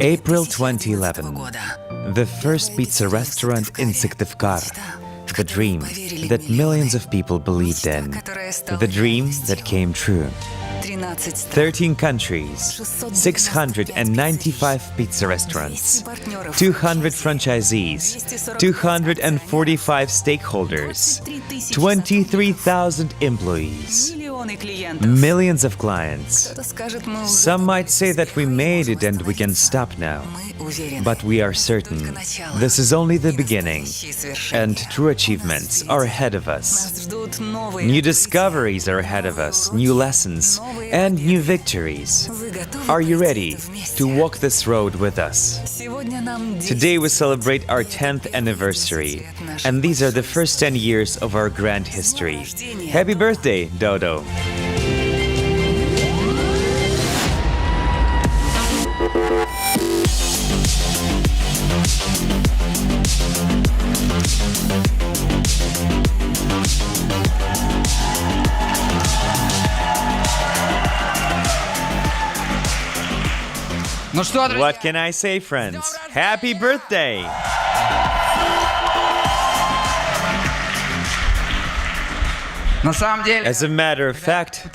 April 2011. The first pizza restaurant in Syktyvkar. The dream that millions of people believed in. The dream that came true. 13 countries, 695 pizza restaurants, 200 franchisees, 245 stakeholders, 23,000 employees, millions of clients. Some might say that we made it and we can stop now. But we are certain this is only the beginning, and true achievements are ahead of us. New discoveries are ahead of us, new lessons, and new victories. Are you ready to walk this road with us? Today we celebrate our 10th anniversary, and these are the first 10 years of our grand history. Happy birthday, Dodo! What can I say, friends? Happy birthday! As a matter of fact,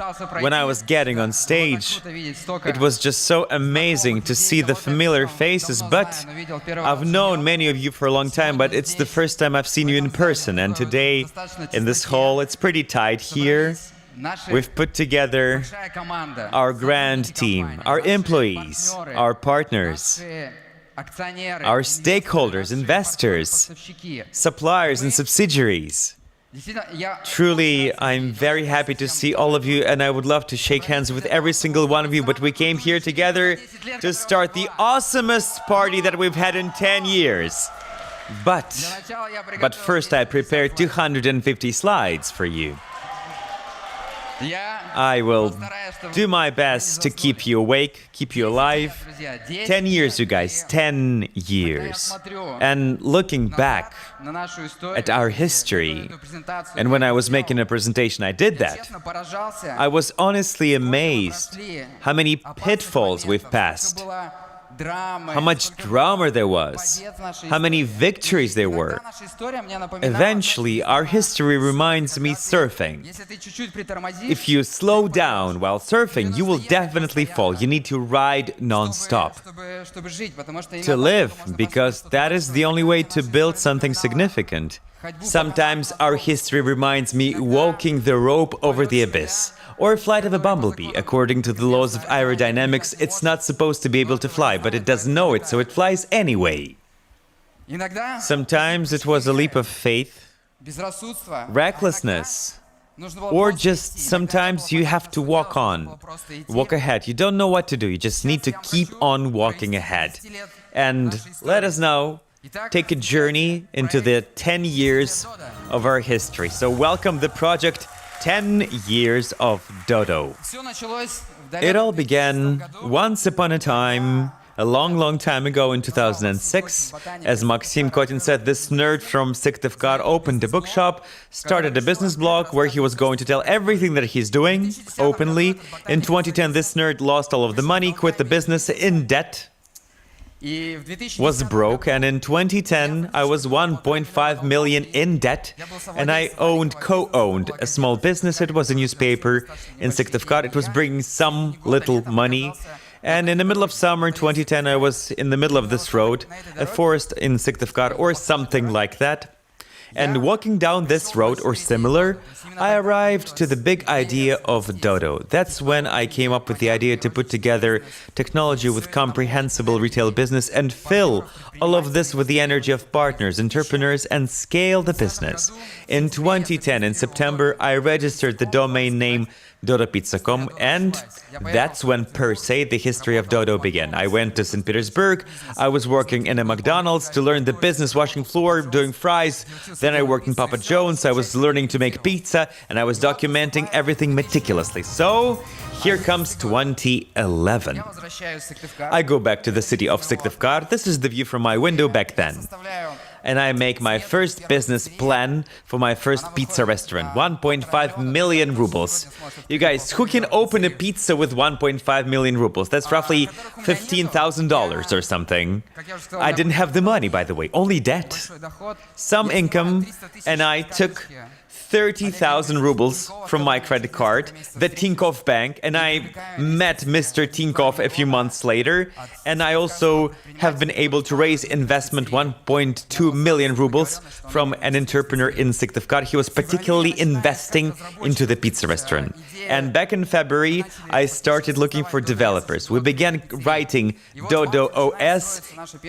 when I was getting on stage, it was just so amazing to see the familiar faces, but I've known many of you for a long time, but it's the first time I've seen you in person, and today, in this hall, it's pretty tight here. We've put together our grand team, our employees, our partners, our stakeholders, investors, suppliers and subsidiaries. Truly, I'm very happy to see all of you, and I would love to shake hands with every single one of you, but we came here together to start the awesomest party that we've had in 10 years. But first I prepared 250 slides for you. I will do my best to keep you awake, keep you alive. 10 years, you guys, 10 years. And looking back at our history, and when I was making a presentation, I did that. I was honestly amazed how many pitfalls we've passed. How much drama there was, how many victories there were. Eventually, our history reminds me surfing. If you slow down while surfing, you will definitely fall. You need to ride non-stop to live, because that is the only way to build something significant. Sometimes our history reminds me walking the rope over the abyss, or flight of a bumblebee. According to the laws of aerodynamics, it's not supposed to be able to fly, but it doesn't know it, so it flies anyway. Sometimes it was a leap of faith, recklessness, or just sometimes you have to walk on, walk ahead. You don't know what to do, you just need to keep on walking ahead. And let us now take a journey into the 10 years of our history. So welcome the project 10 years of Dodo. It all began once upon a time, a long time ago in 2006. As Maxim Kotin said, this nerd from Syktyvkar opened a bookshop, started a business blog where he was going to tell everything that he's doing openly. In 2010, this nerd lost all of the money, quit the business in debt, was broke, and in 2010 I was 1.5 million in debt, and I co-owned a small business. It was a newspaper in Syktyvkar. It was bringing some little money, and in the middle of summer 2010 I was in the middle of this road, a forest in Syktyvkar or something like that. And walking down this road or similar, I arrived to the big idea of Dodo. That's when I came up with the idea to put together technology with comprehensible retail business and fill all of this with the energy of partners, entrepreneurs, and scale the business. In 2010, in September, I registered the domain name dodopizza.com, and that's when, per se, the history of Dodo began. I went to St. Petersburg, I was working in a McDonald's to learn the business, washing floor, doing fries. Then I worked in Papa John's, I was learning to make pizza, and I was documenting everything meticulously. So, here comes 2011. I go back to the city of Syktyvkar. This is the view from my window back then. and I make my first business plan for my first pizza restaurant. 1.5 million rubles. You guys, who can open a pizza with 1.5 million rubles? That's roughly $15,000 or something. I didn't have the money, by the way, only debt. Some income, and I took 30,000 rubles from my credit card, the Tinkoff bank, and I met Mr. Tinkoff a few months later, and I also have been able to raise investment 1.2 million rubles from an entrepreneur in Syktyvkar. He was particularly investing into the pizza restaurant. And back in February, I started looking for developers. We began writing Dodo OS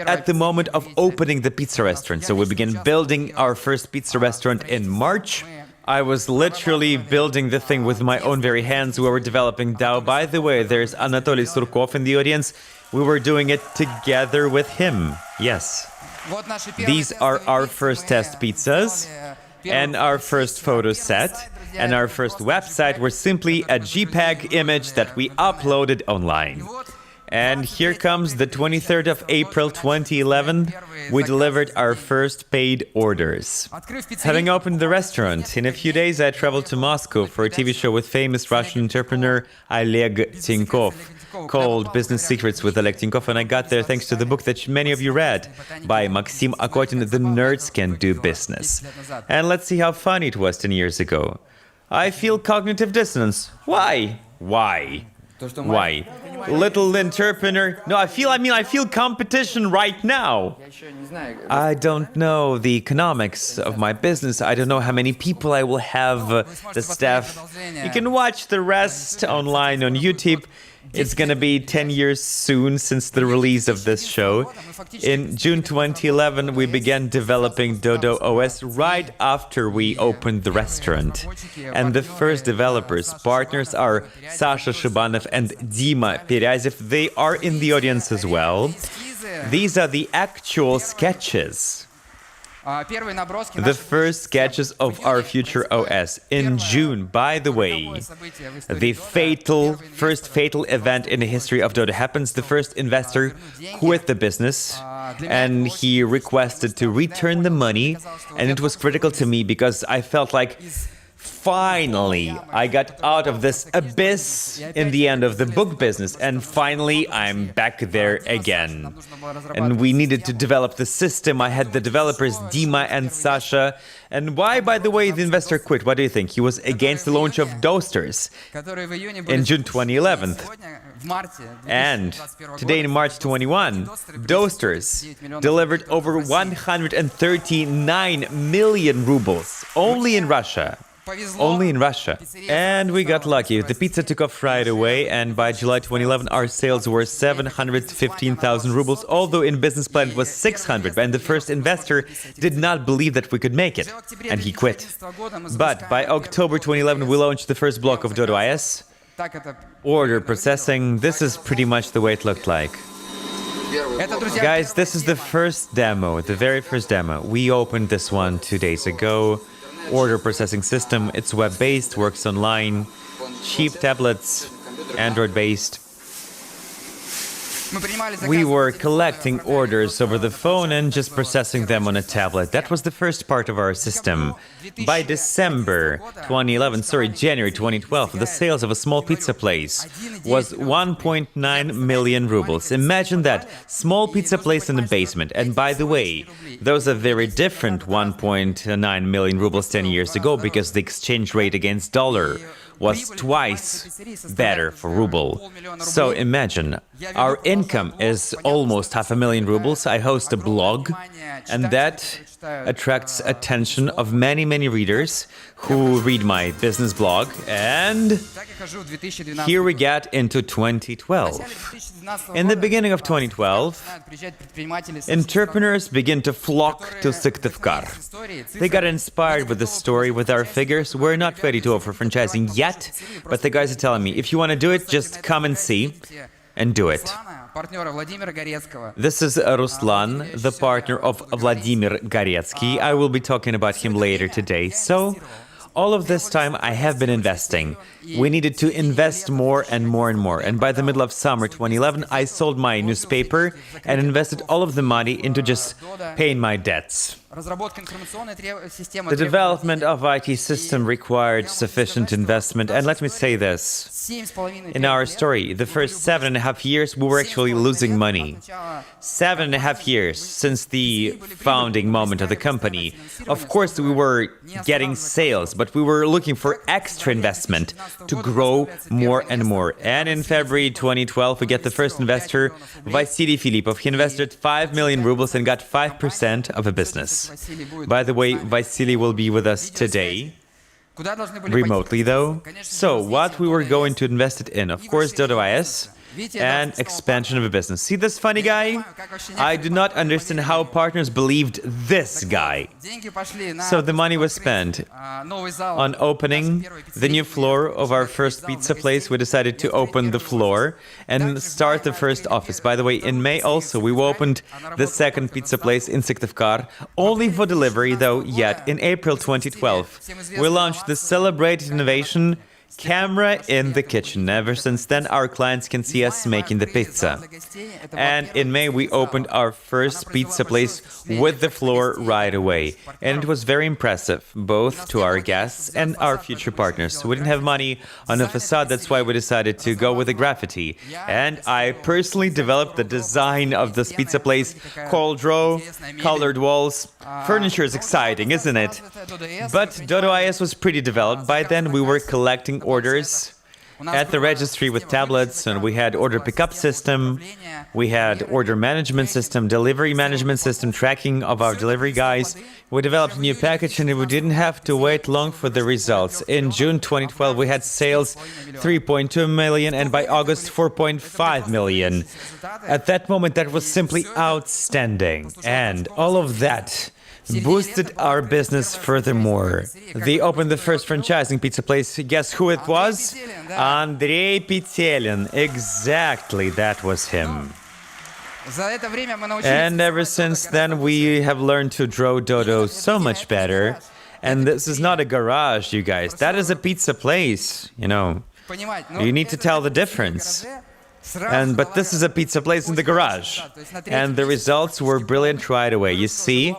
at the moment of opening the pizza restaurant. So we began building our first pizza restaurant in March. I was literally building the thing with my own very hands. We were developing DAO. By the way, there's Anatoly Surkov in the audience. We were doing it together with him. Yes. These are our first test pizzas and our first photo set. And our first website was simply a JPEG image that we uploaded online. And here comes the 23rd of April 2011. We delivered our first paid orders. Having opened the restaurant, in a few days I traveled to Moscow for a TV show with famous Russian entrepreneur Oleg Tinkov called Business Secrets with Oleg Tinkov, and I got there thanks to the book that many of you read by Maxim Akotin, The Nerds Can Do Business. And let's see how funny it was 10 years ago. I feel cognitive dissonance. Why? Why? Why? Little entrepreneur. No, I feel competition right now. I don't know the economics of my business. I don't know how many people I will have, the staff. You can watch the rest online on YouTube. It's gonna be 10 years soon since the release of this show. In June 2011, we began developing Dodo OS right after we opened the restaurant. And the first developers, partners are Sasha Shibanov and Dima Peryazev. They are in the audience as well. These are the actual sketches. The first sketches of our future OS in June. By the way, the first fatal event in the history of Dodo happens. The first investor quit the business and he requested to return the money, and it was critical to me because I felt like finally I got out of this abyss in the end of the book business, and finally I'm back there again. And we needed to develop the system. I had the developers Dima and Sasha. And why, by the way, the investor quit? What do you think? He was against the launch of Dosters in June 2011. And today in March 21, Dosters delivered over 139 million rubles only in Russia. Only in Russia. And we got lucky. The pizza took off right away, and by July 2011 our sales were 715,000 rubles, although in business plan it was 600, and the first investor did not believe that we could make it, and he quit. But by October 2011 we launched the first block of Dodo IS. Order processing, this is pretty much the way it looked like. Guys, this is the first demo, the very first demo. We opened this one 2 days ago. Order processing system, it's web-based, works online, cheap tablets, Android-based. We were collecting orders over the phone and just processing them on a tablet. That was the first part of our system. By January 2012, the sales of a small pizza place was 1.9 million rubles. Imagine that, small pizza place in the basement. And by the way, those are very different 1.9 million rubles 10 years ago, because the exchange rate against dollar was twice better for ruble. So imagine, our income is almost 500,000 rubles. I host a blog, and that attracts attention of many readers who read my business blog. And here we get into 2012. In the beginning of 2012, entrepreneurs begin to flock to Syktyvkar. They got inspired with the story, with our figures. We're not ready to offer franchising yet, but the guys are telling me, if you want to do it, just come and see and do it. This is Ruslan, the partner of Vladimir Goretsky. I will be talking about him later today. So, All of this time, I have been investing. We needed to invest more and more and more. And by the middle of summer 2011, I sold my newspaper and invested all of the money into just paying my debts. The development of IT system required sufficient investment, and let me say this. In our story, the first 7.5 years, we were actually losing money. 7.5 years since the founding moment of the company. Of course, we were getting sales, but we were looking for extra investment to grow more and more. And in February 2012, we get the first investor, Vasily Filipov. He invested 5 million rubles and got 5% of a business. By the way, Vasily will be with us today. Remotely, though. So, what we were going to invest it in? Of course, Dodo IS and expansion of a business. See this funny guy? I do not understand how partners believed this guy. So the money was spent on opening the new floor of our first pizza place. We decided to open the floor and start the first office. By the way, in May also, we opened the second pizza place in Syktyvkar, only for delivery though, yet in April 2012. We launched the celebrated innovation camera in the kitchen. Ever since then, our clients can see us making the pizza. And in May, we opened our first pizza place with the floor right away. And it was very impressive, both to our guests and our future partners. We didn't have money on the facade, that's why we decided to go with the graffiti. And I personally developed the design of this pizza place, cold row, colored walls. Furniture is exciting, isn't it? But Dodo IS was pretty developed. By then, we were collecting orders at the registry with tablets, and we had order pickup system, we had order management system, delivery management system, tracking of our delivery guys. We developed a new package, and we didn't have to wait long for the results. In June 2012, we had sales 3.2 million, and by August, 4.5 million. At that moment, that was simply outstanding, and all of that boosted our business furthermore. They opened the first franchising pizza place. Guess who it was? Andrei Pitelin. Exactly, that was him. And ever since then, we have learned to draw Dodo so much better. And this is not a garage, you guys. That is a pizza place, you know. You need to tell the difference. But this is a pizza place in the garage. And the results were brilliant right away. You see,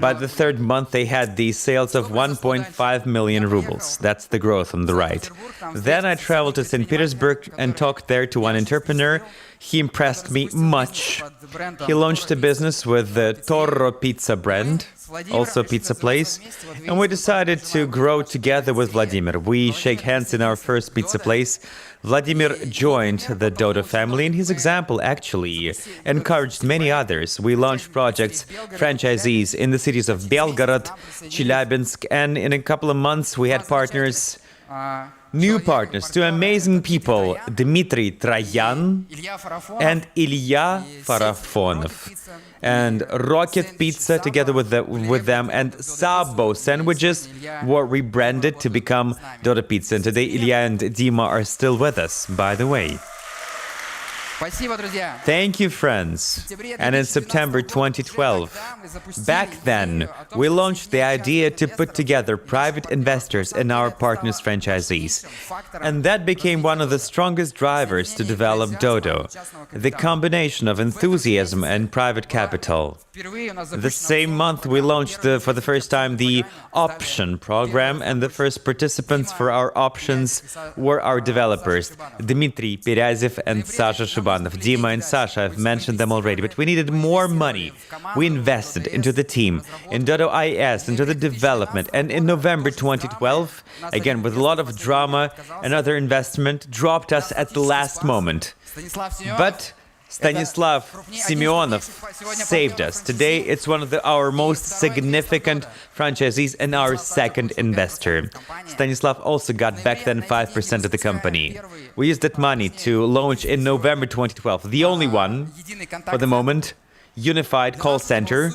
by the third month, they had the sales of 1.5 million rubles. That's the growth on the right. Then I traveled to St. Petersburg and talked there to one entrepreneur. He impressed me much. He launched a business with the Toro Pizza brand, also a pizza place, and we decided to grow together with Vladimir. We shake hands in our first pizza place. Vladimir joined the Dodo family, and his example actually encouraged many others. We launched projects, franchisees in the cities of Belgorod, Chelyabinsk, and in a couple of months we had partners, new partners, two amazing people, Dmitry Troyan and Ilya Farafonov. And Rocket Pizza, together with them, and Sabo sandwiches were rebranded to become Dodo Pizza. And today, Ilya and Dima are still with us, by the way. Thank you, friends. And in September 2012, back then, we launched the idea to put together private investors and our partners' franchisees. And that became one of the strongest drivers to develop Dodo, the combination of enthusiasm and private capital. The same month, we launched for the first time the option program, and the first participants for our options were our developers, Dmitry Peryazev and Sasha Shubanov. Dima and Sasha, I've mentioned them already, but we needed more money. We invested into the team, in Dodo IS, into the development, and in November 2012, again with a lot of drama, another investment dropped us at the last moment. But Stanislav Simeonov saved us. Today, it's one of our most significant franchisees and our second investor. Stanislav also got back then 5% of the company. We used that money to launch in November 2012, the only one, for the moment, unified call center.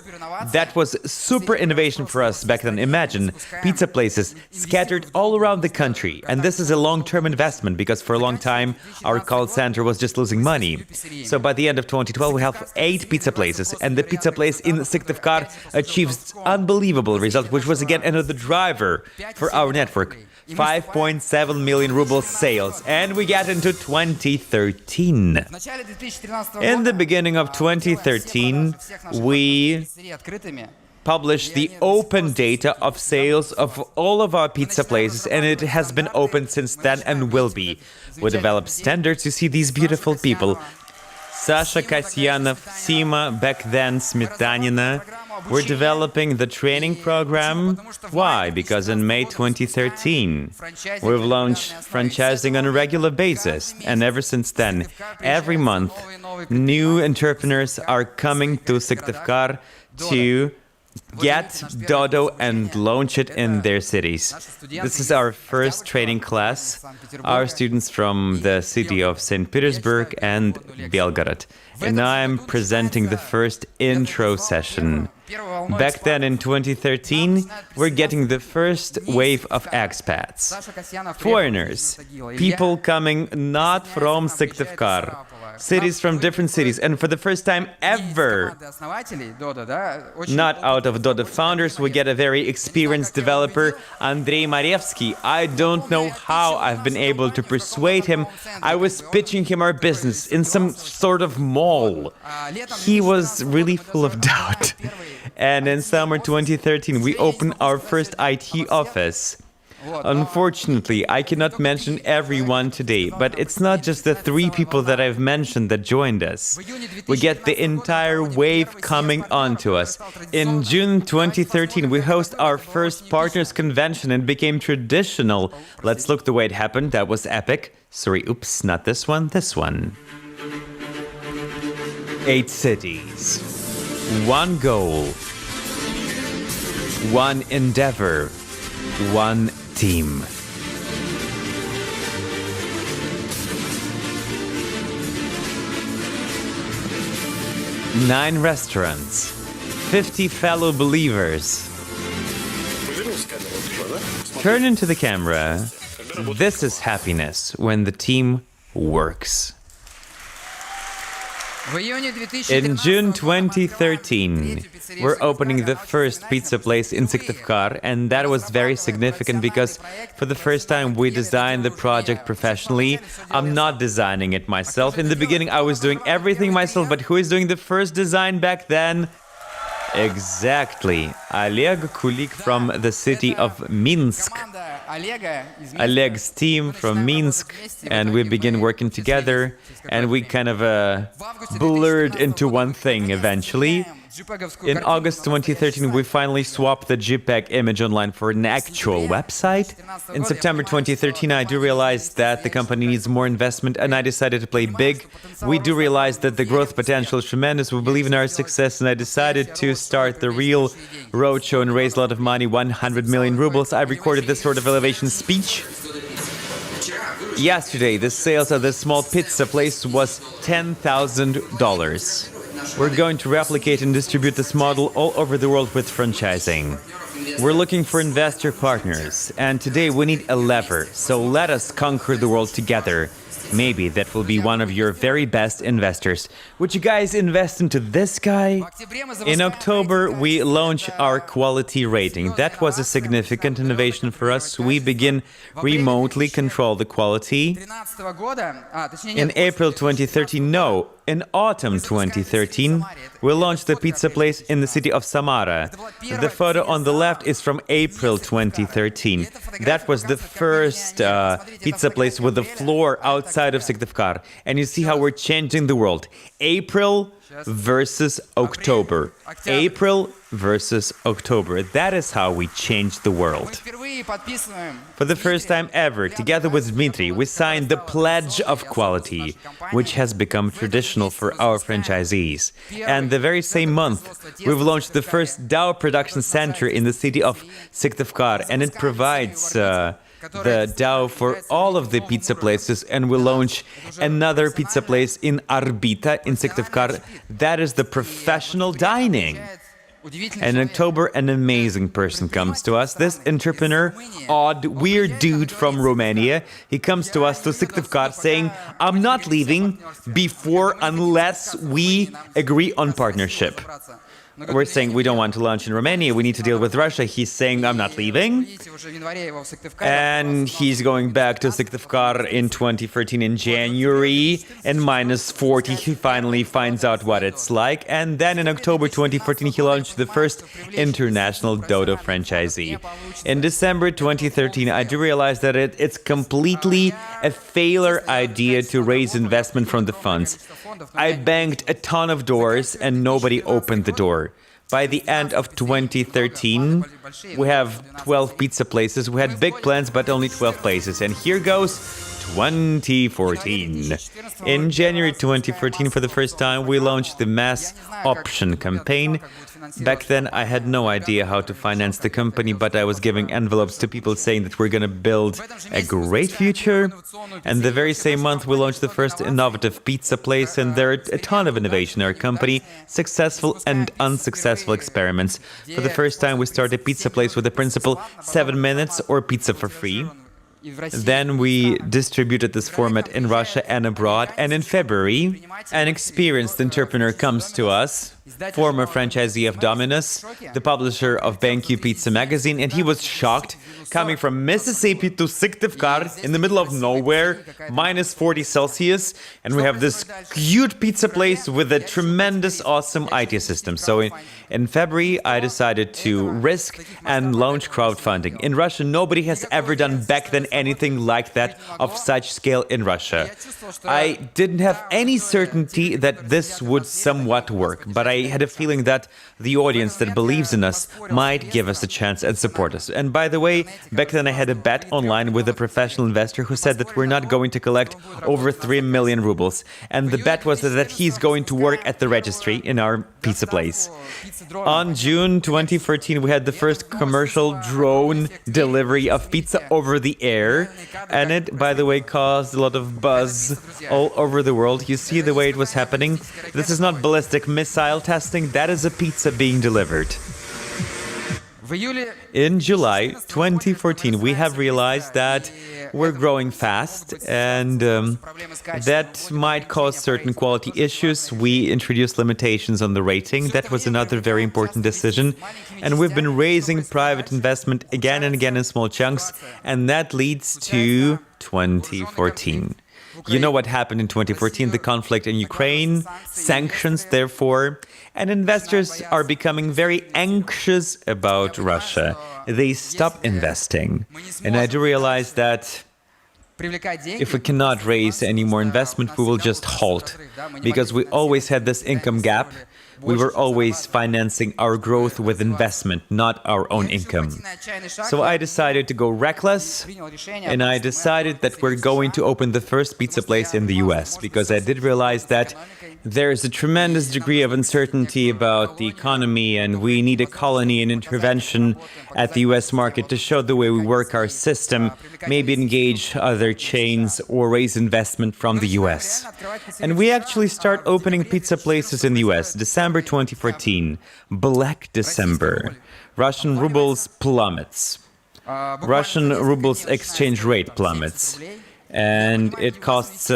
That was super innovation for us back then. Imagine pizza places scattered all around the country. And this is a long-term investment because for a long time, our call center was just losing money. So by the end of 2012, we have 8 pizza places. And the pizza place in Syktyvkar achieved unbelievable result, which was again another driver for our network. 5.7 million rubles sales, and we get into 2013. In the beginning of 2013, we published the open data of sales of all of our pizza places, and it has been open since then and will be. We developed standards. You see these beautiful people. Sasha Kasyanov, Sima, back then Smetanina. We're developing the training program. Why? Because in May 2013, we've launched franchising on a regular basis. And ever since then, every month, new entrepreneurs are coming to Syktyvkar to get Dodo and launch it in their cities. This is our first training class. Our students from the city of St. Petersburg and Belgorod. And I'm presenting the first intro session. Back then in 2013, we're getting the first wave of expats. Foreigners, people coming not from Syktyvkar, cities from different cities, and for the first time ever, not out of Dodo founders, we get a very experienced developer, Andrei Marevsky. I don't know how I've been able to persuade him. I was pitching him our business in some sort of mall. He was really full of doubt. And in summer 2013, we opened our first IT office. Unfortunately, I cannot mention everyone today, but it's not just the 3 people that I've mentioned that joined us. We get the entire wave coming onto us. In June 2013, we host our first partners convention and became traditional. Let's look the way it happened. That was epic. Sorry, oops, not this one, this one. 8 cities. 1 goal. 1 endeavor. 1 team. Nine restaurants, 50 fellow believers. Turn into the camera. This is happiness when the team works. In June 2013, we're opening the first pizza place in Syktyvkar, and that was very significant because for the first time we designed the project professionally. I'm not designing it myself. In the beginning, I was doing everything myself, but who is doing the first design back then? Exactly. Oleg Kulik from the city of Minsk. Oleg's team from Minsk, and we begin working together, and we kind of blurred into one thing eventually. In August 2013, we finally swapped the JPEG image online for an actual website. In September 2013, I do realize that the company needs more investment, and I decided to play big. We do realize that the growth potential is tremendous. We believe in our success, and I decided to start the real roadshow and raise a lot of money, 100 million rubles. I recorded this sort of elevation speech. Yesterday, the sales of this small pizza place was $10,000. We're going to replicate and distribute this model all over the world with franchising. We're looking for investor partners, and today we need a lever, so let us conquer the world together. Maybe that will be one of your very best investors. Would you guys invest into this guy? In October, we launch our quality rating. That was a significant innovation for us. We begin remotely control the quality. In April 2013, no, in autumn 2013, we launched the pizza place in the city of Samara. The photo on the left is from April 2013. That was the first pizza place with the floor outside of Syktyvkar. And you see how we're changing the world. April versus October. April versus October. That is how we change the world. For the first time ever, together with Dmitry, we signed the Pledge of Quality, which has become traditional for our franchisees. And the very same month, we've launched the first DAO production center in the city of Syktyvkar, and it provides the dough for all of the pizza places, and we launch another pizza place in Arbita, in Syktyvkar. That is the professional dining. And in October, an amazing person comes to us. This entrepreneur, odd, weird dude from Romania, he comes to us to Syktyvkar saying, I'm not leaving before unless we agree on partnership. We're saying we don't want to launch in Romania, we need to deal with Russia. He's saying, I'm not leaving. And he's going back to Syktyvkar in 2013 in January, and -40, he finally finds out what it's like. And then in October 2014, he launched the first international Dodo franchisee. In December 2013, I do realize that it's completely a failure idea to raise investment from the funds. I banged a ton of doors and nobody opened the door. By the end of 2013, we have 12 pizza places. We had big plans, but only 12 places. And here goes 2014. In January 2014, for the first time, we launched the mass option campaign. Back then, I had no idea how to finance the company, but I was giving envelopes to people saying that we're going to build a great future. And the very same month, we launched the first innovative pizza place, and there are a ton of innovation in our company, successful and unsuccessful experiments. For the first time, we started a pizza place with the principle 7 minutes or pizza for free. Then we distributed this format in Russia and abroad. And in February, an experienced entrepreneur comes to us, former franchisee of Domino's, the publisher of BenQ Pizza magazine, and he was shocked, coming from Mississippi to Syktyvkar in the middle of nowhere, -40 Celsius, and we have this cute pizza place with a tremendous, awesome IT system. So in February, I decided to risk and launch crowdfunding. In Russia, nobody has ever done back then anything like that of such scale in Russia. I didn't have any certainty that this would somewhat work, but I had a feeling that the audience that believes in us might give us a chance and support us. And by the way, back then I had a bet online with a professional investor who said that we're not going to collect over 3 million rubles. And the bet was that he's going to work at the registry in our pizza place. On June 2014, we had the first commercial drone delivery of pizza over the air. And it, by the way, caused a lot of buzz all over the world. You see the way it was happening? This is not ballistic missile testing, that is a pizza being delivered. In July 2014, we have realized that we're growing fast and that might cause certain quality issues. We introduced limitations on the rating. That was another very important decision. And we've been raising private investment again and again in small chunks, and that leads to 2014. You know what happened in 2014, the conflict in Ukraine, sanctions, therefore, and investors are becoming very anxious about Russia. They stop investing. And I do realize that if we cannot raise any more investment, we will just halt, because we always had this income gap. We were always financing our growth with investment, not our own income. So I decided to go reckless, and I decided that we're going to open the first pizza place in the US, because I did realize that there's a tremendous degree of uncertainty about the economy, and we need a colony and intervention at the US market to show the way we work our system, maybe engage other chains or raise investment from the US. And we actually start opening pizza places in the US, December 2014, Black December. Russian rubles plummets. Russian rubles exchange rate plummets. And it costs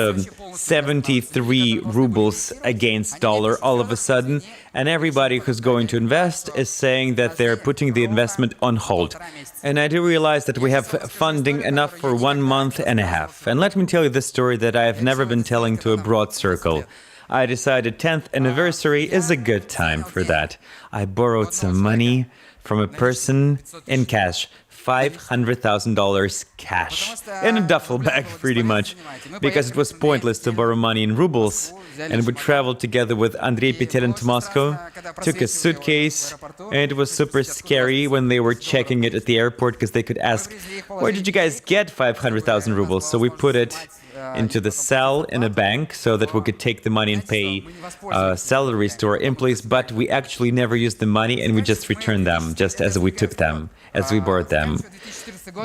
73 rubles against dollar all of a sudden, and everybody who's going to invest is saying that they're putting the investment on hold. And I do realize that we have funding enough for 1 month and a half. And let me tell you this story that I have never been telling to a broad circle. I decided 10th anniversary is a good time for that. I borrowed some money from a person in cash. $500,000 cash in a duffel bag, pretty much, because it was pointless to borrow money in rubles. And we traveled together with Andrei Petelin to Moscow, took a suitcase, and it was super scary when they were checking it at the airport, because they could ask, where did you guys get 500,000 rubles? So we put it into the cell in a bank so that we could take the money and pay salaries to our employees, but we actually never used the money and we just returned them, just as we took them, as we bought them.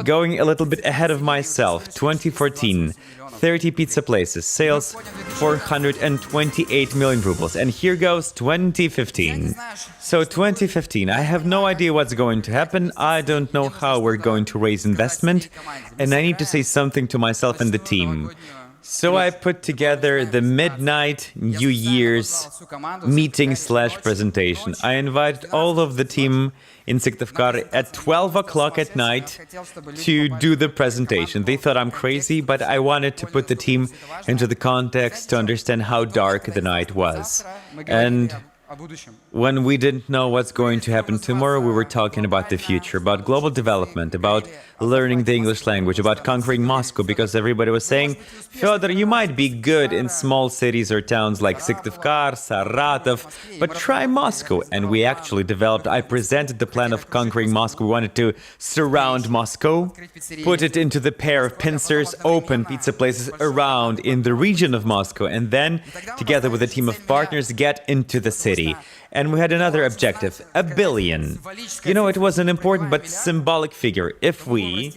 Going a little bit ahead of myself, 2014, 30 pizza places, sales 428 million rubles. And here goes 2015. So 2015, I have no idea what's going to happen. I don't know how we're going to raise investment. And I need to say something to myself and the team. So I put together the midnight New Year's meeting/presentation. I invited all of the team in Syktyvkar at 12 o'clock at night to do the presentation. They thought I'm crazy, but I wanted to put the team into the context to understand how dark the night was. And when we didn't know what's going to happen tomorrow, we were talking about the future, about global development, about learning the English language, about conquering Moscow, because everybody was saying, Fyodor, you might be good in small cities or towns like Syktyvkar, Saratov, but try Moscow. And we actually developed, I presented the plan of conquering Moscow. We wanted to surround Moscow, put it into the pair of pincers, open pizza places around in the region of Moscow, and then, together with a team of partners, get into the city. And we had another objective, 1 billion. You know, it was an important but symbolic figure. If we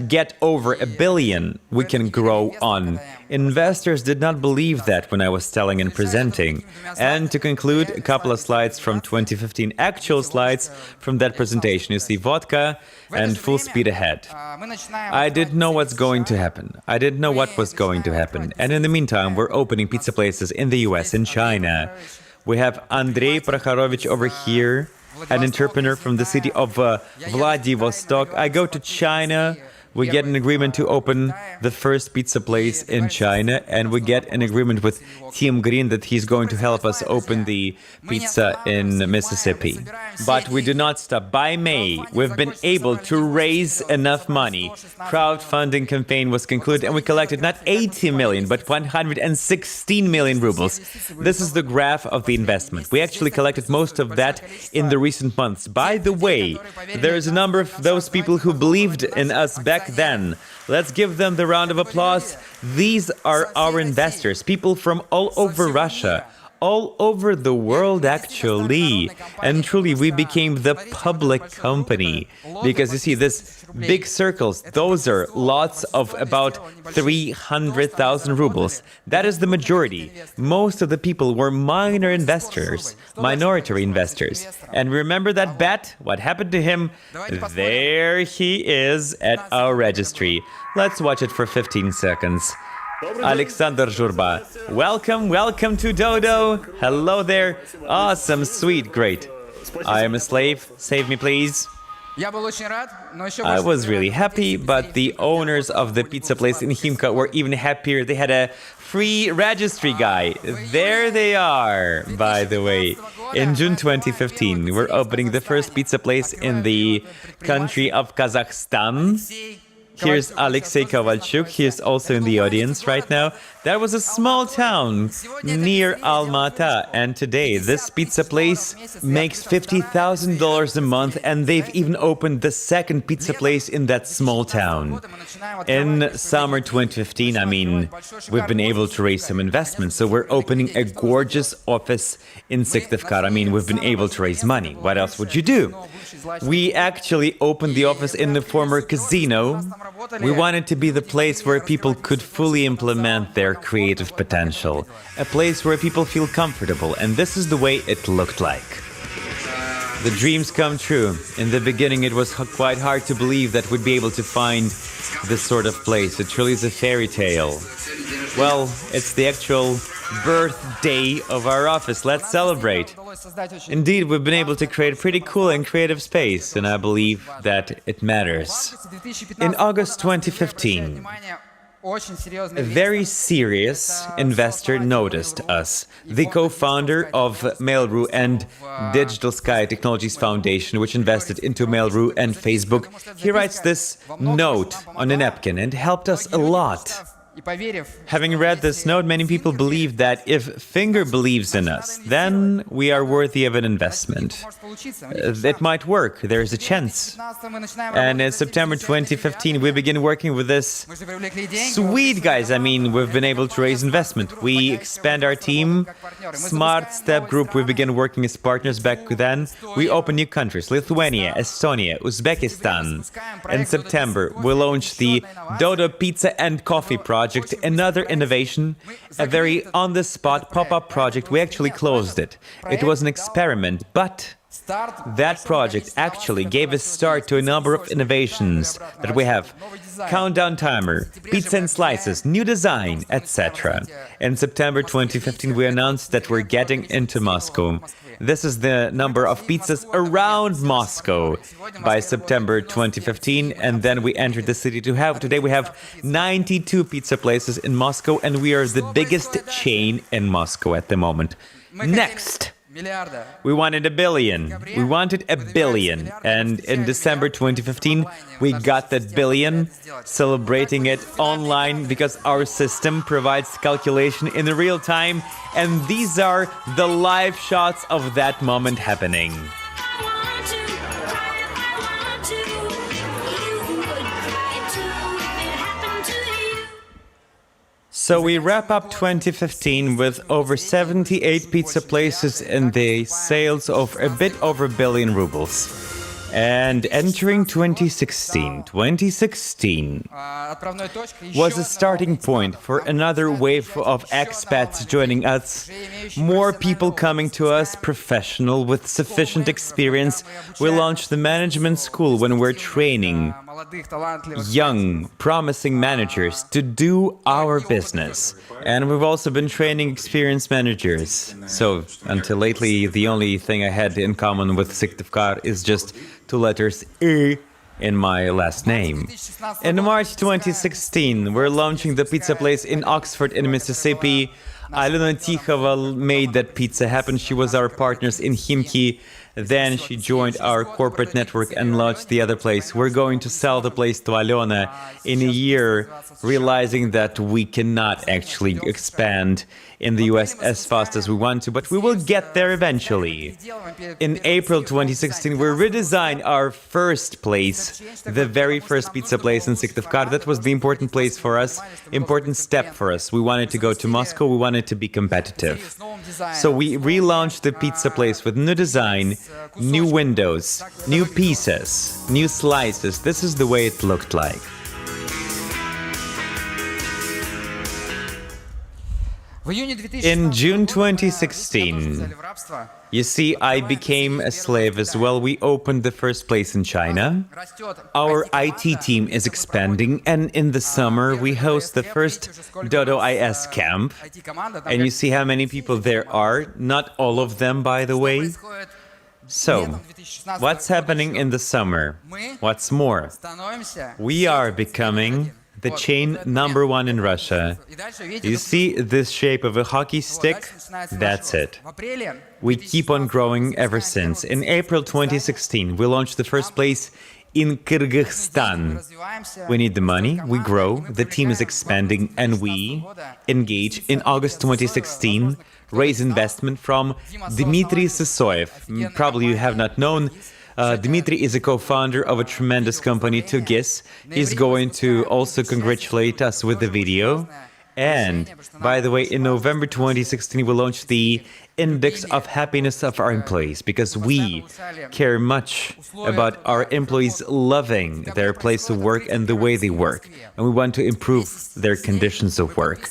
get over 1 billion, we can grow on. Investors did not believe that when I was telling and presenting. And to conclude, a couple of slides from 2015, actual slides from that presentation. You see vodka and full speed ahead. I didn't know what's going to happen. I didn't know what was going to happen. And in the meantime, we're opening pizza places in the US, in China. We have Andrei Prokhorovich over here, an entrepreneur from the city of Vladivostok. I go to China. We get an agreement to open the first pizza place in China, and we get an agreement with Team Green that he's going to help us open the pizza in Mississippi. But we do not stop. By May, we've been able to raise enough money. Crowdfunding campaign was concluded, and we collected not 80 million, but 116 million rubles. This is the graph of the investment. We actually collected most of that in the recent months. By the way, there is a number of those people who believed in us back then. Let's give them the round of applause. These are our investors, people from all over Russia, all over the world actually. And truly, we became the public company. Because you see, this big circles, those are lots of about 300,000 rubles. That is the majority. Most of the people were minor investors, minority investors. And remember that bet? What happened to him? There he is at our registry. Let's watch it for 15 seconds. Alexander Zhurba. Welcome to Dodo. Hello there. Awesome, sweet, great. I am a slave. Save me, please. I was really happy, but the owners of the pizza place in Khimka were even happier. They had a free registry guy. There they are, by the way. In June 2015, we're opening the first pizza place in the country of Kazakhstan. Here's Alexei Kovalchuk. He is also in the audience right now. That was a small town near Almaty, and today this pizza place makes $50,000 a month, and they've even opened the second pizza place in that small town. In summer 2015, we've been able to raise some investment, so we're opening a gorgeous office in Syktyvkar. We've been able to raise money. What else would you do? We actually opened the office in the former casino. We wanted to be the place where people could fully implement their creative potential, a place where people feel comfortable, and this is the way it looked like. The dreams come true. In the beginning, it was quite hard to believe that we'd be able to find this sort of place. It truly is a fairy tale. Well, it's the actual birthday of our office. Let's celebrate. Indeed, we've been able to create a pretty cool and creative space, and I believe that it matters. In August 2015, a very serious investor noticed us, the co-founder of Mail.ru and Digital Sky Technologies Foundation, which invested into Mail.ru and Facebook. He writes this note on a napkin and helped us a lot. Having read this note, many people believe that if Finger believes in us, then we are worthy of an investment. It might work, there's a chance. And in September 2015, we begin working with this sweet guys. I mean, we've been able to raise investment. We expand our team. Smart Step Group, we begin working as partners back then. We open new countries, Lithuania, Estonia, Uzbekistan. In September, we launched the Dodo Pizza and Coffee project, another innovation, a very on-the-spot pop-up project. We actually closed it. It was an experiment, but that project actually gave a start to a number of innovations that we have. Countdown timer, pizza and slices, new design, etc. In September 2015, we announced that we're getting into Moscow. This is the number of pizzas around Moscow by September 2015, and then we entered the city to have. Today we have 92 pizza places in Moscow, and we are the biggest chain in Moscow at the moment. Next! We wanted a billion. We wanted a billion. And in December 2015, we got that billion, celebrating it online because our system provides calculation in real time. And these are the live shots of that moment happening. So we wrap up 2015 with over 78 pizza places and the sales of a bit over a billion rubles. And entering 2016 was a starting point for another wave of expats joining us, more people coming to us, professional with sufficient experience. We launched the management school when we're training young, promising managers to do our business. And we've also been training experienced managers. So until lately, the only thing I had in common with Syktyvkar is just two letters E in my last name. In March 2016, we're launching the pizza place in Oxford in Mississippi. Alena Tikhova made that pizza happen. She was our partners in Khimki. Then she joined our corporate network and launched the other place. We're going to sell the place to Alena in a year, realizing that we cannot actually expand in the US as fast as we want to, but we will get there eventually. In April 2016, we redesigned our first place, the very first pizza place in Syktyvkar. That was the important place for us, important step for us. We wanted to go to Moscow, we wanted to be competitive. So we relaunched the pizza place with new design, new windows, new pieces, new slices. This is the way it looked like. In June 2016, you see, I became a slave as well. We opened the first place in China. Our IT team is expanding, and in the summer we host the first Dodo IS camp. And you see how many people there are, not all of them, by the way. So, what's happening in the summer? What's more, we are becoming the chain #1 in Russia. You see this shape of a hockey stick? That's it. We keep on growing ever since. In April 2016, we launched the first place in Kyrgyzstan. We need the money, we grow, the team is expanding, and we engage in August 2016, raise investment from Dmitry Sysoev. Probably you have not known. Dmitry is a co-founder of a tremendous company, Tugis. He's going to also congratulate us with the video. And, by the way, in November 2016, we launched the Index of Happiness of our employees, because we care much about our employees loving their place of work and the way they work. And we want to improve their conditions of work.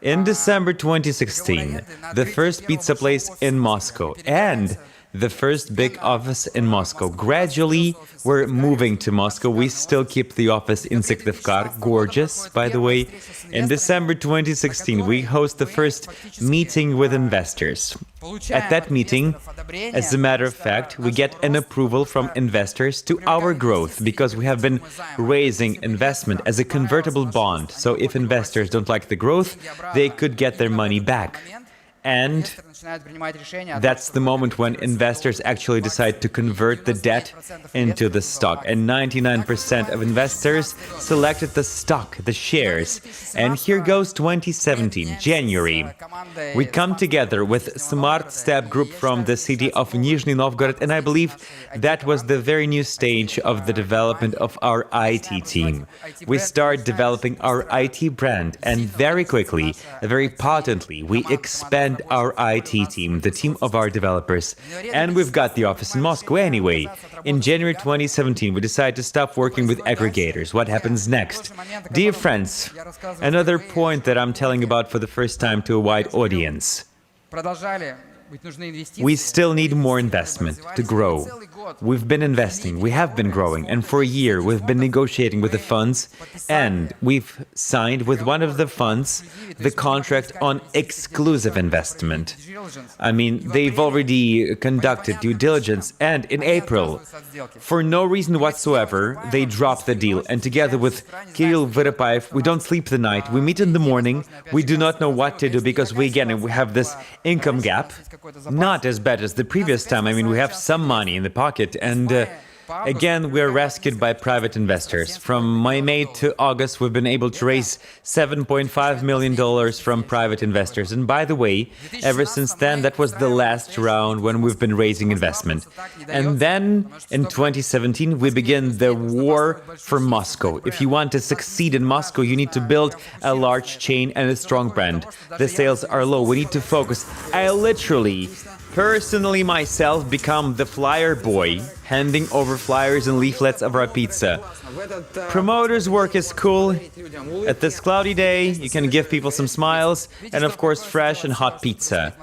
In December 2016, the first pizza place in Moscow and the first big office in Moscow. Gradually, we're moving to Moscow. We still keep the office in Syktyvkar, gorgeous, by the way. In December 2016, we host the first meeting with investors. At that meeting, as a matter of fact, we get an approval from investors to our growth, because we have been raising investment as a convertible bond. So if investors don't like the growth, they could get their money back. And that's the moment when investors actually decide to convert the debt into the stock. And 99% of investors selected the stock, the shares. And here goes 2017, January. We come together with Smart Step Group from the city of Nizhny Novgorod, and I believe that was the very new stage of the development of our IT team. We start developing our IT brand, and very quickly, very potently, we expand our IT team, the team of our developers. And we've got the office in Moscow anyway. In January 2017, we decide to stop working with aggregators. What happens next? Dear friends, another point that I'm telling about for the first time to a wide audience. We still need more investment to grow. We've been investing, we have been growing, and for a year we've been negotiating with the funds, and we've signed with one of the funds the contract on exclusive investment. I mean, they've already conducted due diligence, and in April, for no reason whatsoever, they dropped the deal. And together with Kirill Vyropayev, we don't sleep the night, we meet in the morning, we do not know what to do because we have this income gap. Not as bad as the previous time. I mean, we have some money in the pocket, and again, we're rescued by private investors. From May to August, we've been able to raise $7.5 million from private investors. And by the way, ever since then, that was the last round when we've been raising investment. And then, in 2017, we begin the war for Moscow. If you want to succeed in Moscow, you need to build a large chain and a strong brand. The sales are low. We need to focus. I literally, personally myself, become the flyer boy, handing over flyers and leaflets of our pizza. Promoters' work is cool. At this cloudy day, you can give people some smiles and, of course, fresh and hot pizza.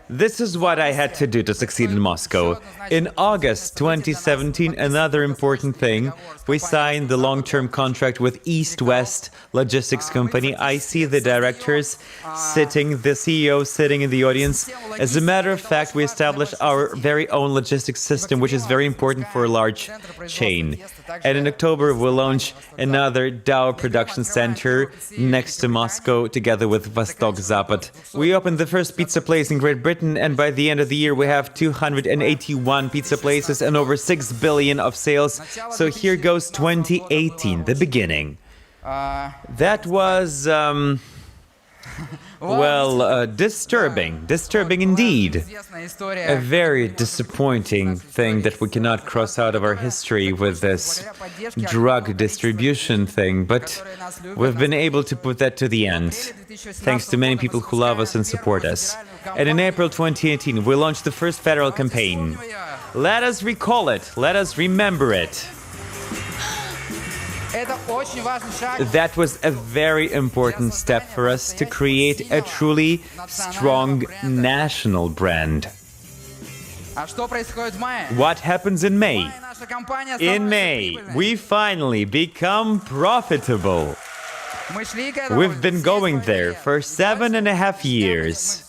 This is what I had to do to succeed in Moscow. In August 2017, another important thing, we signed the long-term contract with East-West Logistics Company. I see the directors sitting, the CEO sitting in the audience. As a matter of fact, we established our very own logistics system, which is very important for a large chain. And in October, we'll launch another DAO production center next to Moscow, together with Vostok Zapad. We opened the first pizza place in Great Britain, and by the end of the year, we have 281 pizza places and over 6 billion of sales. So here goes 2018, the beginning. That was, disturbing indeed. A very disappointing thing that we cannot cross out of our history with this drug distribution thing, but we've been able to put that to the end, thanks to many people who love us and support us. And in April 2018, we launched the first federal campaign. Let us recall it, let us remember it. That was a very important step for us to create a truly strong national brand. What happens in May? In May, we finally become profitable. We've been going there for 7.5 years.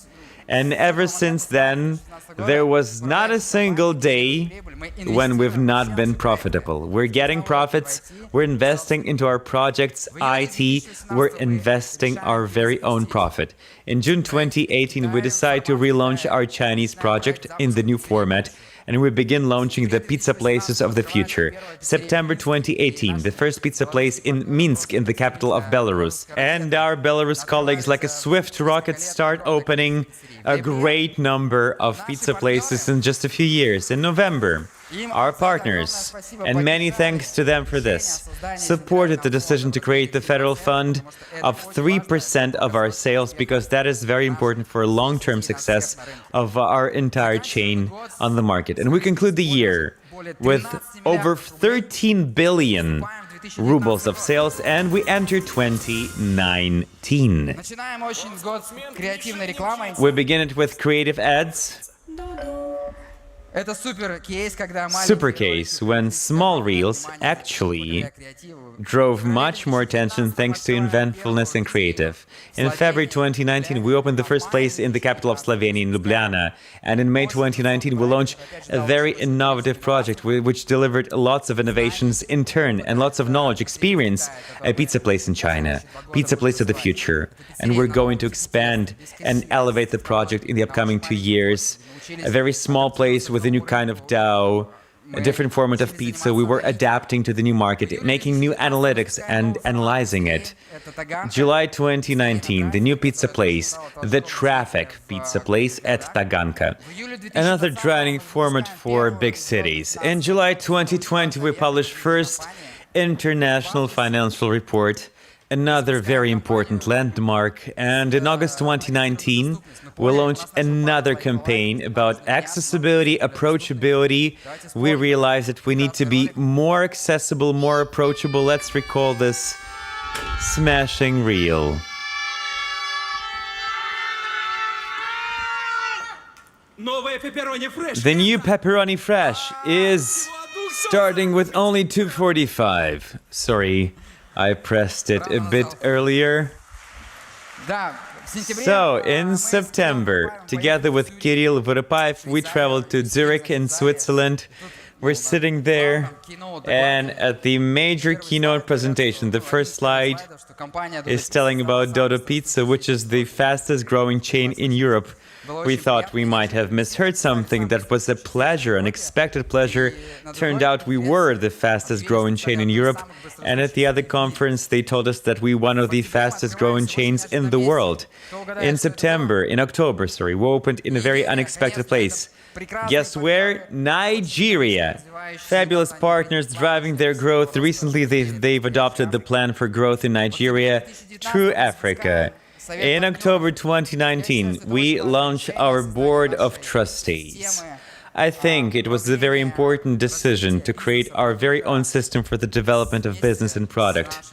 And ever since then, there was not a single day when we've not been profitable. We're getting profits, we're investing into our projects, IT, we're investing our very own profit. In June 2018, we decided to relaunch our Chinese project in the new format, and we begin launching the pizza places of the future. September 2018, the first pizza place in Minsk, in the capital of Belarus. And our Belarus colleagues, like a swift rocket, start opening a great number of pizza places in just a few years. In November, our partners, and many thanks to them for this, supported the decision to create the federal fund of 3% of our sales, because that is very important for long-term success of our entire chain on the market. And we conclude the year with over 13 billion rubles of sales, and we enter 2019. We begin it with creative ads. Super case when small reels actually drove much more attention thanks to inventfulness and creative. In February 2019, we opened the first place in the capital of Slovenia, in Ljubljana. And in May 2019, we launched a very innovative project which delivered lots of innovations in turn and lots of knowledge, experience, a pizza place in China, pizza place of the future. And we're going to expand and elevate the project in the upcoming 2 years. A very small place with a new kind of dough, a different format of pizza. We were adapting to the new market, making new analytics and analyzing it. July 2019, the new pizza place, the traffic pizza place at Taganka. Another driving format for big cities. In July 2020, we published first international financial report, another very important landmark. And in August 2019, we launched another campaign about accessibility, approachability. We realized that we need to be more accessible, more approachable. Let's recall this smashing reel. The new pepperoni fresh is starting with only $2.45. Sorry, I pressed it a bit earlier. So, in September, together with Kirill Voropаев, we traveled to Zurich in Switzerland. We're sitting there, and at the major keynote presentation, the first slide is telling about Dodo Pizza, which is the fastest growing chain in Europe. We thought we might have misheard something. That was a pleasure, an unexpected pleasure. Turned out we were the fastest growing chain in Europe. And at the other conference, they told us that we were one of the fastest growing chains in the world. In October, we opened in a very unexpected place. Guess where? Nigeria. Fabulous partners driving their growth. Recently, they've adopted the plan for growth in Nigeria, True Africa. In October 2019, we launched our board of trustees. I think it was a very important decision to create our very own system for the development of business and product,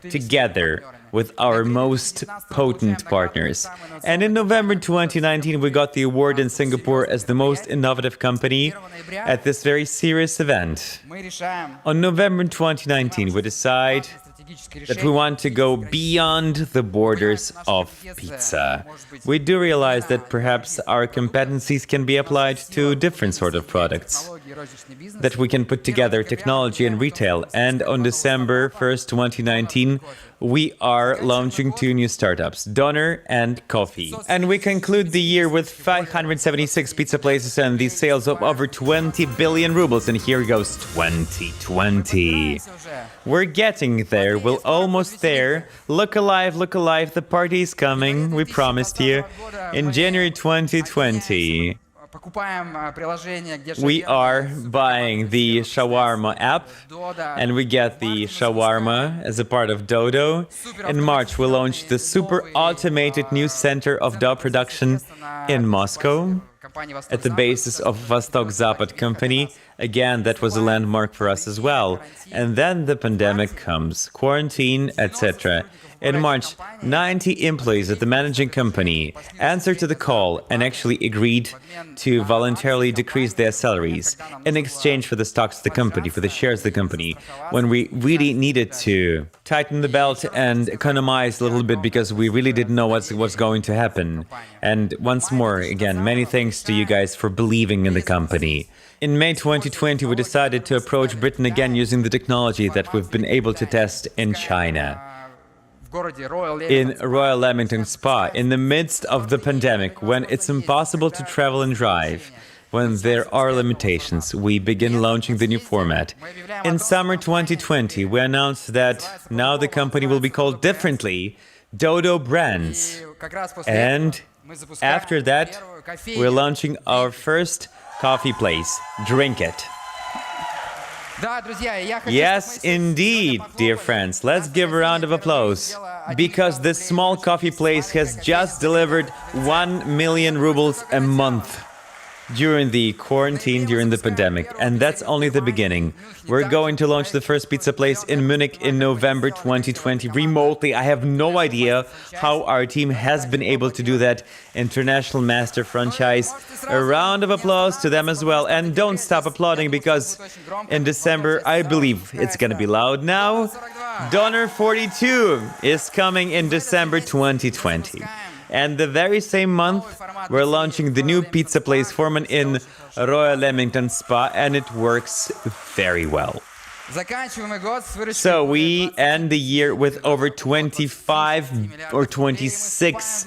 together with our most potent partners. And in November 2019, we got the award in Singapore as the most innovative company at this very serious event. On November 2019, we decide that we want to go beyond the borders of pizza. We do realize that perhaps our competencies can be applied to different sort of products, that we can put together technology and retail. And on December 1st, 2019, we are launching 2 new startups, Doner and Coffee. And we conclude the year with 576 pizza places and the sales of over 20 billion rubles. And here goes 2020. We're getting there. We're almost there. Look alive, the party is coming. We promised you. In January 2020, we are buying the shawarma app, and we get the shawarma as a part of Dodo. In March, we launched the super automated new center of dough production in Moscow, at the basis of Vostok-Zapad company. Again, that was a landmark for us as well. And then the pandemic comes, quarantine, etc. In March, 90 employees at the managing company answered to the call and actually agreed to voluntarily decrease their salaries in exchange for the stocks of the company, for the shares of the company, when we really needed to tighten the belt and economize a little bit because we really didn't know what's going to happen. And once more, again, many thanks to you guys for believing in the company. In May 2020, we decided to approach Britain again using the technology that we've been able to test in China. In Royal Leamington Spa, in the midst of the pandemic, when it's impossible to travel and drive, when there are limitations, we begin launching the new format. In summer 2020, we announced that now the company will be called differently, Dodo Brands. And after that, we're launching our first coffee place, Drink It. Yes, indeed, dear friends. Let's give a round of applause, because this small coffee place has just delivered 1 million rubles a month. during the quarantine, during the pandemic. And that's only the beginning. We're going to launch the first pizza place in Munich in November 2020 remotely. I have no idea how our team has been able to do that. International master franchise. A round of applause to them as well. And don't stop applauding because in December, I believe it's going to be loud now. Donor 42 is coming in December 2020. And the very same month, we're launching the new pizza place Foreman in Royal Leamington Spa, and it works very well. So we end the year with over 25 or 26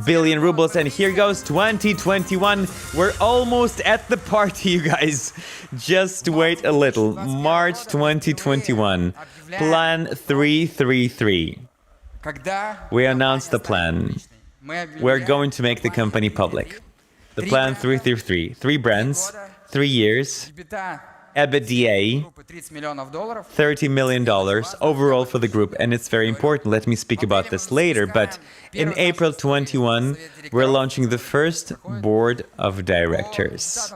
billion rubles, and here goes 2021. We're almost at the party, you guys. Just wait a little. March 2021. Plan 333. We announced the plan. We're going to make the company public. The plan 333. 3 brands, 3 years, EBITDA, $30 million overall for the group. And it's very important. Let me speak about this later. But in April 21, we're launching the first board of directors.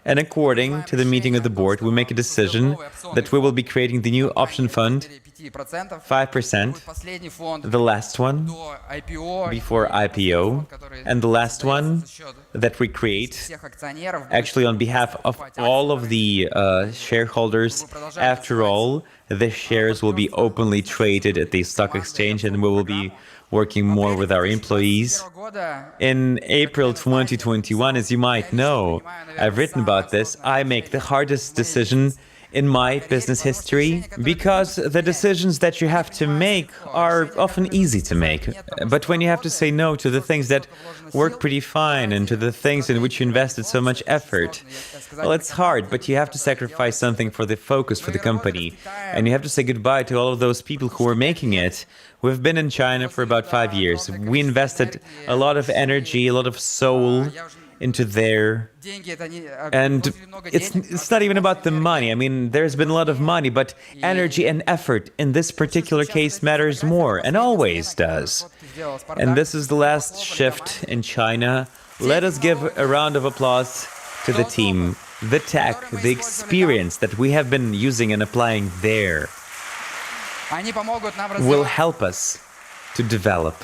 And according to the meeting of the board, we make a decision that we will be creating the new option fund, 5%, the last one before IPO, and the last one that we create actually on behalf of all of the shareholders. After all, the shares will be openly traded at the stock exchange, and we will be working more with our employees. In April 2021, as you might know, I've written about this, I make the hardest decision in my business history, because the decisions that you have to make are often easy to make. But when you have to say no to the things that work pretty fine and to the things in which you invested so much effort, well, it's hard, but you have to sacrifice something for the focus for the company. And you have to say goodbye to all of those people who are making it. We've been in China for about 5 years. We invested a lot of energy, a lot of soul into there. And it's not even about the money. I mean, there's been a lot of money, but energy and effort in this particular case matters more, and always does. And this is the last shift in China. Let us give a round of applause to the team, the tech, the experience that we have been using and applying there will help us to develop.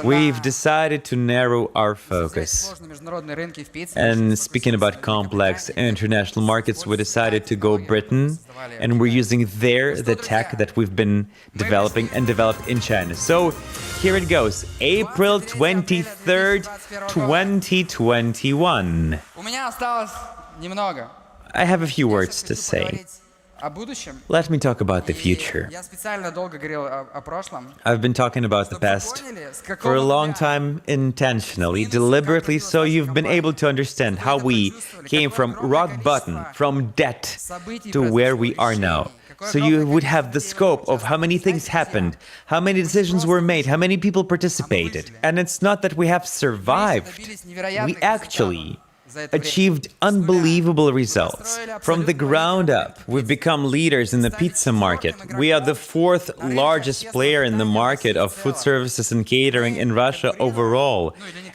We've decided to narrow our focus. And speaking about complex international markets, we decided to go Britain, and we're using there the tech that we've been developing and developed in China. So here it goes, April 23rd, 2021. I have a few words to say. Let me talk about the future. I've been talking about the past for a long time, intentionally, deliberately, so you've been able to understand how we came from rock bottom, from debt, to where we are now. So you would have the scope of how many things happened, how many decisions were made, how many people participated. And it's not that we have survived. We actually achieved unbelievable results. From the ground up, we've become leaders in the pizza market. We are the 4th largest player in the market of food services and catering in Russia overall.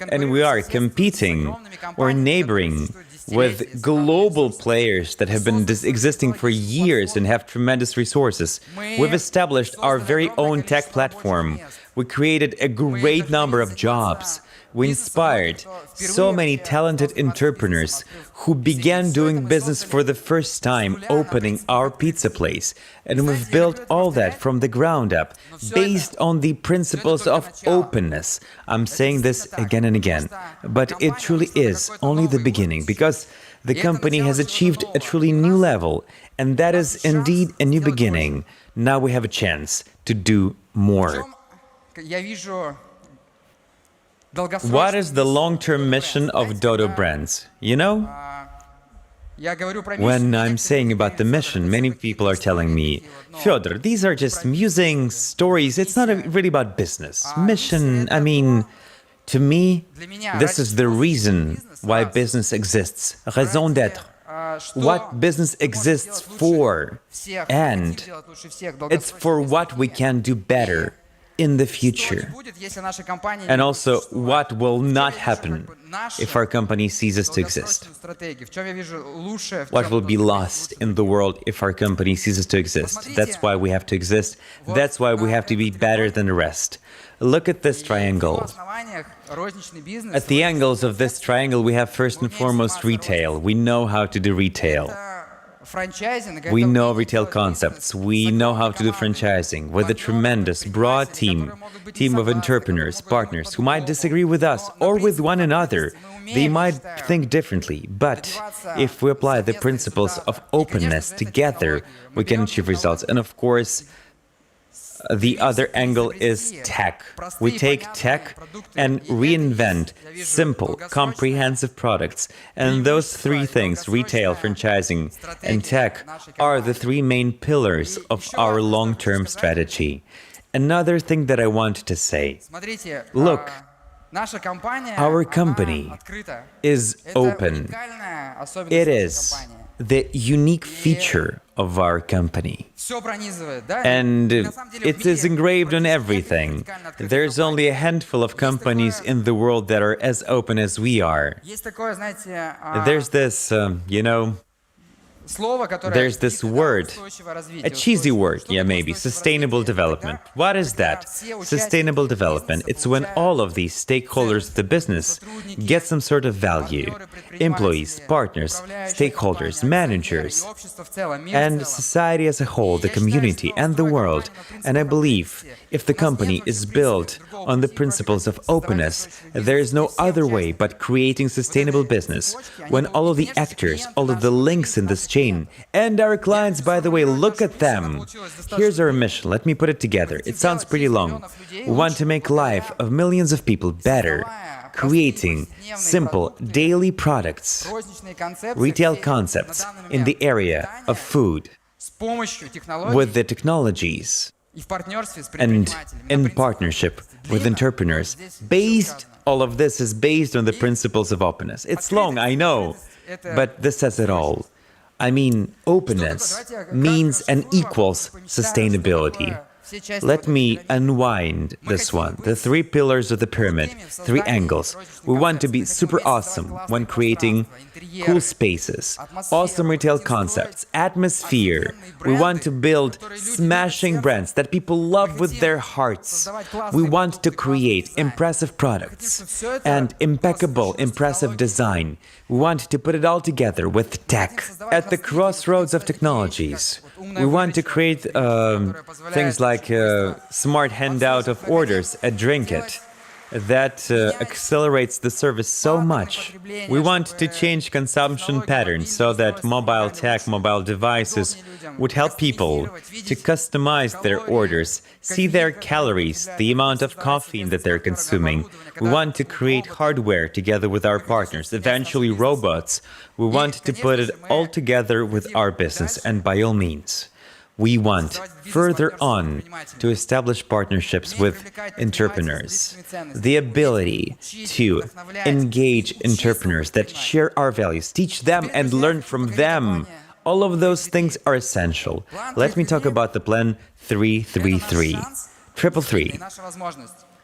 And we are competing or neighboring with global players that have been existing for years and have tremendous resources. We've established our very own tech platform. We created a great number of jobs. We inspired so many talented entrepreneurs who began doing business for the first time, opening our pizza place. And we've built all that from the ground up, based on the principles of openness. I'm saying this again and again, but it truly is only the beginning, because the company has achieved a truly new level, and that is indeed a new beginning. Now we have a chance to do more. What is the long-term mission of Dodo Brands? You know, when I'm saying about the mission, many people are telling me, Fyodor, these are just musing stories. It's not really about business. Mission, I mean, to me, this is the reason why business exists. Raison d'être. What business exists for. And it's for what we can do better in the future, and also what will not happen if our company ceases to exist. What will be lost in the world if our company ceases to exist? That's why we have to exist. That's why we have to be better than the rest. Look at this triangle. At the angles of this triangle, we have first and foremost retail. We know how to do retail. We know retail concepts. We know how to do franchising with a tremendous, broad team of entrepreneurs, partners who might disagree with us or with one another. They might think differently, but if we apply the principles of openness together, we can achieve results. And of course, the other angle is tech. We take tech and reinvent simple, comprehensive products. And those three things, retail, franchising, and tech, are the three main pillars of our long-term strategy. Another thing that I want to say, look, our company is open. It is the unique feature of our company. And it is engraved on everything. There's only a handful of companies in the world that are as open as we are. There's this, there's this word, a cheesy word, maybe, sustainable development. What is that? Sustainable development. It's when all of these stakeholders of the business get some sort of value. Employees, partners, stakeholders, managers, and society as a whole, the community and the world. And I believe if the company is built on the principles of openness, there is no other way but creating sustainable business. When all of the actors, all of the links in this chain, and our clients, by the way, look at them. Here's our mission. Let me put it together. It sounds pretty long. We want to make life of millions of people better, creating simple daily products, retail concepts in the area of food, with the technologies, and in partnership with entrepreneurs. All of this is based on the principles of openness. It's long, I know, but this says it all. I mean, openness means and equals sustainability. Let me unwind this one. The three pillars of the pyramid, three angles. We want to be super awesome when creating cool spaces, awesome retail concepts, atmosphere. We want to build smashing brands that people love with their hearts. We want to create impressive products and impeccable, impressive design. We want to put it all together with tech. At the crossroads of technologies, we want to create things like smart handout of orders at Drinkit that accelerates the service so much. We want to change consumption patterns so that mobile tech, mobile devices would help people to customize their orders, see their calories, the amount of caffeine that they're consuming. We want to create hardware together with our partners, eventually robots. We want to put it all together with our business, and by all means, we want further on to establish partnerships with entrepreneurs. The ability to engage entrepreneurs that share our values, teach them and learn from them. All of those things are essential. Let me talk about the plan 333. 333.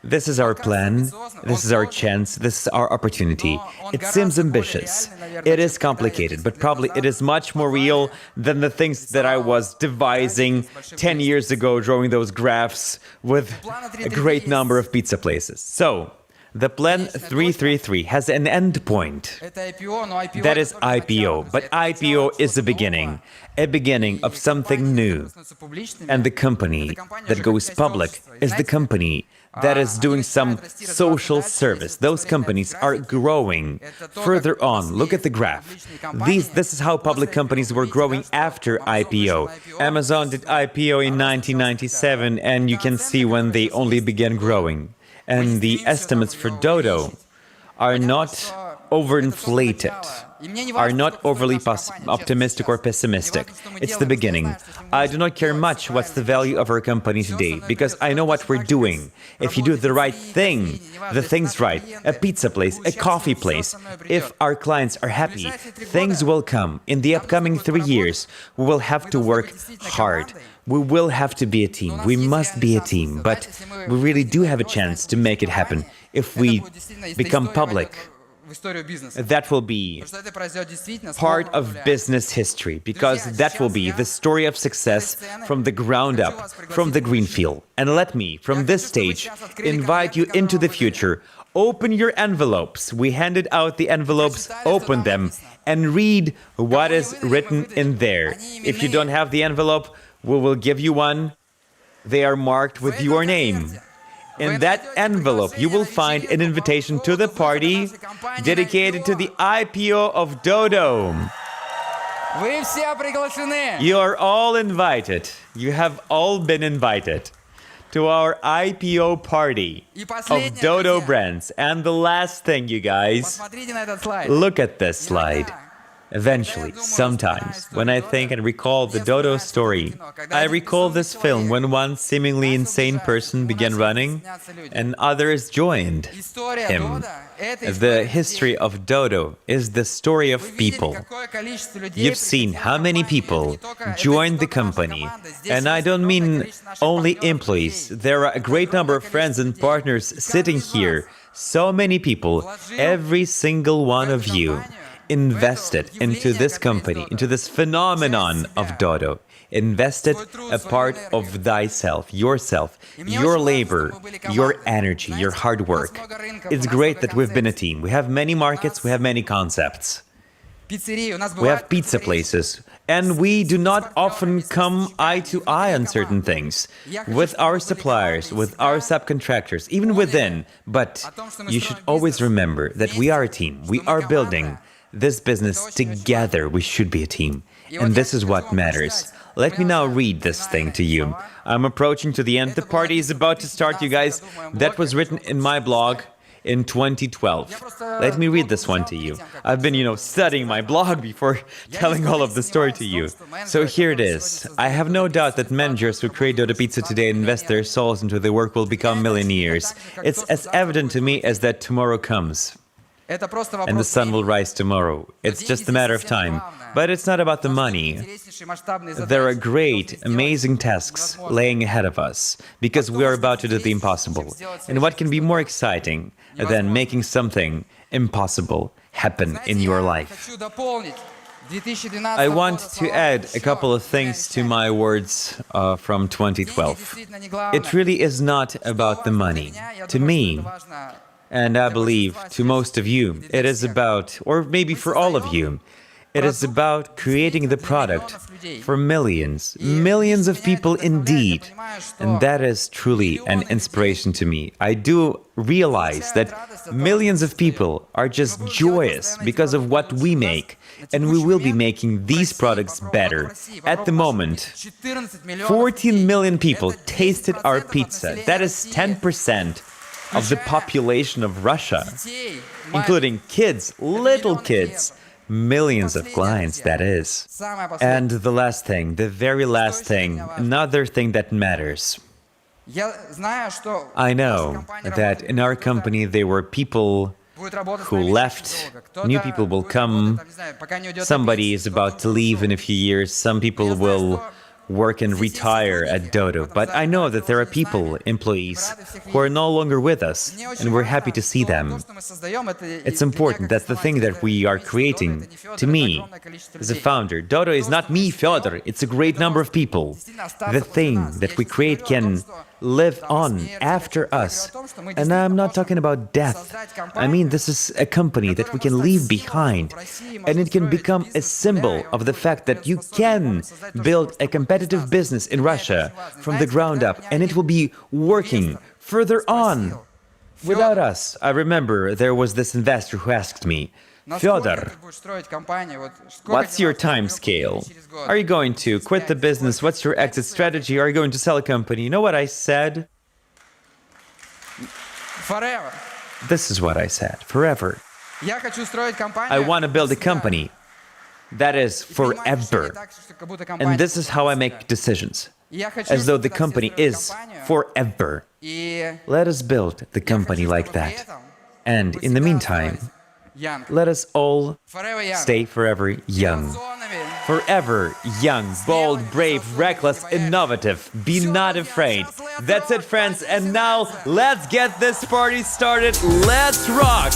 This is our plan, this is our chance, this is our opportunity. It seems ambitious, it is complicated, but probably it is much more real than the things that I was devising 10 years ago, drawing those graphs with a great number of pizza places. So, the plan 333 has an end point. That is IPO, but IPO is a beginning of something new. And the company that goes public is the company that is doing some social service. Those companies are growing further on. Look at the graph. This is how public companies were growing after IPO. Amazon did IPO in 1997, and you can see when they only began growing. And the estimates for Dodo are not overinflated, are not overly optimistic or pessimistic. It's the beginning. I do not care much what's the value of our company today, because I know what we're doing. If you do the right thing, the things right, a pizza place, a coffee place, if our clients are happy, things will come. In the upcoming 3 years, we will have to work hard We will have to be a team. We must be a team. But we really do have a chance to make it happen if we become public. That will be part of business history, because that will be the story of success from the ground up, from the greenfield. And let me, from this stage, invite you into the future. Open your envelopes. We handed out the envelopes, open them, and read what is written in there. If you don't have the envelope, we will give you one. They are marked with your name. In that envelope, you will find an invitation to the party dedicated to the IPO of Dodo. You are all invited. You have all been invited to our IPO party of Dodo Brands. And the last thing, you guys, look at this slide. Eventually, sometimes, when I think and recall the Dodo story, I recall this film when one seemingly insane person began running and others joined him. The history of Dodo is the story of people. You've seen how many people joined the company, and I don't mean only employees. There are a great number of friends and partners sitting here. So many people, every single one of you, invested into this company, into this phenomenon of Dodo, invested a part of thyself, yourself, your labor, your energy, your hard work. It's great that we've been a team. We have many markets, we have many concepts. We have pizza places, and we do not often come eye to eye on certain things with our suppliers, with our subcontractors, even within. But you should always remember that we are a team. We are building this business together. We should be a team. And this is what matters. Let me now read this thing to you. I'm approaching to the end. The party is about to start, you guys. That was written in my blog in 2012. Let me read this one to you. I've been, studying my blog before telling all of the story to you. So here it is. I have no doubt that managers who create Dodo Pizza today and invest their souls into their work will become millionaires. It's as evident to me as that tomorrow comes. And the sun will rise tomorrow. It's just a matter of time. But it's not about the money. There are great, amazing tasks laying ahead of us, because we are about to do the impossible. And what can be more exciting than making something impossible happen in your life? I want to add a couple of things to my words from 2012. It really is not about the money. To me, and I believe to most of you, it is about, or maybe for all of you, it is about creating the product for millions, millions of people indeed. And that is truly an inspiration to me. I do realize that millions of people are just joyous because of what we make, and we will be making these products better. At the moment, 14 million people tasted our pizza. That is 10% of the population of Russia, including kids, little kids, millions of clients, that is. And the last thing, the very last thing, another thing that matters. I know that in our company there were people who left, new people will come, somebody is about to leave in a few years, some people will work and retire at Dodo. But I know that there are people, employees, who are no longer with us, and we're happy to see them. It's important. That's the thing that we are creating. To me, as a founder, Dodo is not me, Fyodor. It's a great number of people. The thing that we create can live on after us. And I'm not talking about death. I mean, this is a company that we can leave behind, and it can become a symbol of the fact that you can build a competitive business in Russia from the ground up, and it will be working further on without us. I remember there was this investor who asked me, Fyodor, what's your time scale? Are you going to quit the business? What's your exit strategy? Are you going to sell a company? You know what I said? Forever. This is what I said. Forever. I want to build a company that is forever. And this is how I make decisions. As though the company is forever. Let us build the company like that. And in the meantime, let us all stay forever young. Forever young, bold, brave, reckless, innovative. Be not afraid. That's it, friends. And now let's get this party started. Let's rock!